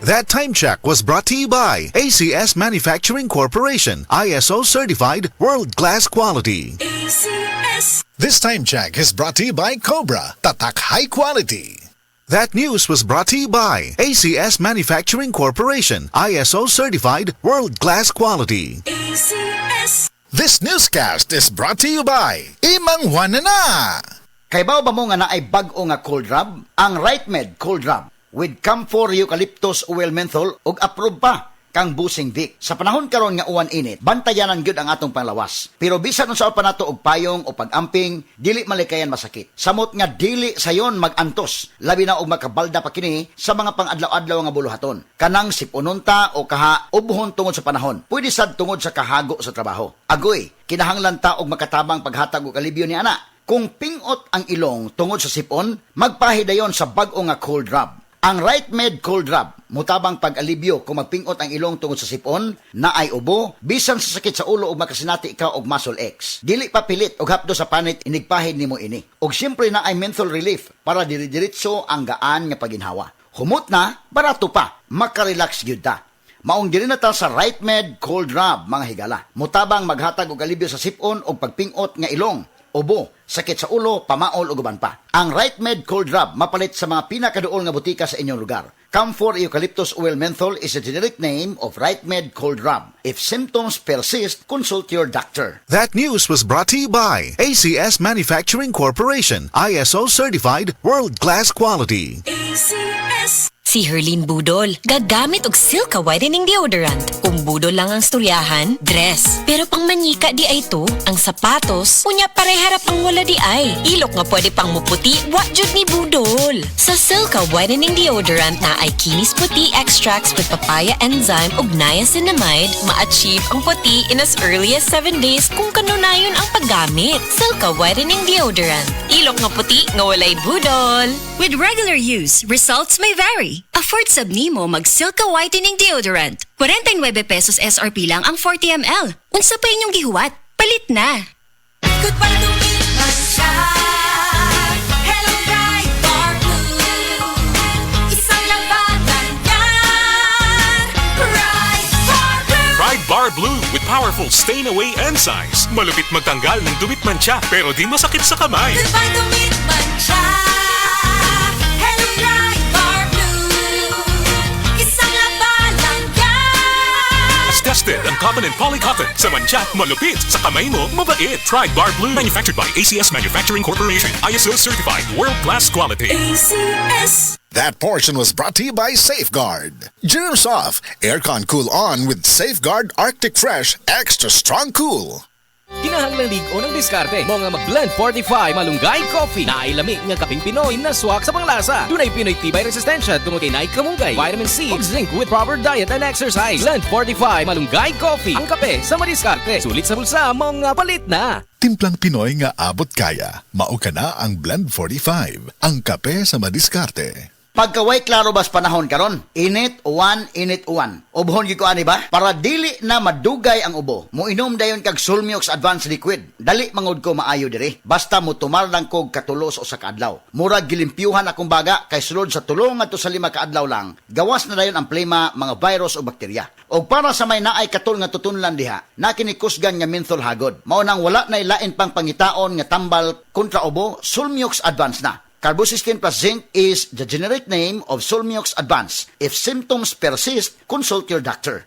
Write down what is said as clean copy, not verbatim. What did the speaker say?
That time check was brought to you by ACS Manufacturing Corporation, ISO certified world-class quality. ACS. This time check is brought to you by Cobra, Tatak High Quality. That news was brought to you by ACS Manufacturing Corporation, ISO certified world-class quality. ACS. This newscast is brought to you by Imang Wanana. Kay bao ba mo nga naay bag-o nga cold rub? Ang RightMed Cold Rub with camphor eucalyptus oil menthol ug approve pa kang busing Vic. Sa panahon karon nga uwan init, bantayanan gyud ang atong panglawas. Pero bisan unsa pa nato og payong o pag-amping, dili malikayan masakit. Samot nga dili sayon mag-antos, labi na og makabalda pa kini sa mga pang-adlaw-adlaw nga buluhaton. Kanang sipununta o kaha ubuhon tungod sa panahon. Pwede sad tungod sa kahago sa trabaho. Agoy, kinahanglan ta og makatabang paghatag og alibyo ni ana. Kung pingot ang ilong tungod sa sipon, magpahidayon sa bag-o nga cold rub. Ang RightMed Cold Rub, mutabang pag-alibyo kung magpingot ang ilong tungod sa sipon, na ay ubo, bisan sa sakit sa ulo o makasinati ikaw og muscle X. Dili pa pilit og hapdo sa panit inigpahid nimo ini. Og siyempre na ay menthol relief para diri-diritso ang gaan nga paginhawa. Humot na, barato pa, makarelax gyud ta. Maong diri na ta sa RightMed Cold Rub, mga higala. Mutabang maghatag og alibyo sa sipon o pagpingot nga ilong, ubo, sakit sa ulo, pamaol o guban pa. Ang RightMed Cold Rub mapalit sa mga pinakaduol nga butika sa inyong lugar. Camphor Eucalyptus Oil Menthol is a generic name of RightMed Cold Rub. If symptoms persist, consult your doctor. That news was brought to you by ACS Manufacturing Corporation, ISO certified world-class quality. ACS. Si Herlene Budol, gagamit og Silka whitening deodorant. Kung budol lang ang storyahan, dress. Pero pang manika di ay to, ang sapatos, unya pareharap ang wala di ay. Ilok nga pwede pang muputi, what jud ni Budol. Sa Silka whitening deodorant na ay kinis puti extracts with papaya enzyme ug niacinamide, ma-achieve ang puti in as early as 7 days kung kanunayon ang paggamit. Silka whitening deodorant. Ilok nga puti, nga walay budol. With regular use, results may vary. Afford sab nimo mag Silka Whitening Deodorant. 49 pesos SRP lang ang 40 ml. Unsa pa inyong gihuwat? Palit na! Goodbye to me, Masya. Hello, bright dark blue. Isang labanan yan. Bright Bar Blue. Pride Bar Blue with powerful stain-away enzymes. Malupit magtanggal ng dumit mancha pero di masakit sa kamay. Goodbye to me, Masya. Hello, bright Bar Blue. Isang labanan yan. As tested ang cotton and polycotton. Sa mancha, malupit. Sa kamay mo, mabait. Pride Bar Blue. Manufactured by ACS Manufacturing Corporation. ISO certified world-class quality. ACS. That portion was brought to you by Safeguard. Germs off, aircon cool on with Safeguard Arctic Fresh Extra Strong Cool. Kinahanglan ligo ng diskarte mo nga mag-blend 45 malunggay coffee na ay lamig nga kaping Pinoy na swak sa panglasa. Dunay Pinoy tibay resistensya tungod kay naay kamunggay, vitamin C ug zinc with proper diet and exercise. Blend 45 malunggay coffee. Ang kape sa madiskarte. Sulit sa bulsa mo nga palit na. Timplang Pinoy nga abot kaya. Mao ka na ang Blend 45. Ang kape sa madiskarte. Pagkaway klaro bas panahon karon, init uwan. Ubohon gyud ko ani ba? Para dili na madugay ang ubo. Moinom dayon kag Sulmiox Advanced Liquid. Dali mangod ko maayo diri. Basta mo tumar lang kog katulos o sa kaadlaw. Murag gilimpyuhan akong baga kay sulod sa tulong ngadto sa 5 kaadlaw lang. Gawas na dayon ang plema, mga virus o bakterya. Og para sa may naay katul nga tutunlan diha, na kinikusgan nga menthol hagod. Mao nang wala nay lain pang pangitaon nga tambal kontra ubo, Sulmiox Advanced na. Carbocysteine plus zinc is the generic name of Sulmiox Advanced. If symptoms persist, consult your doctor.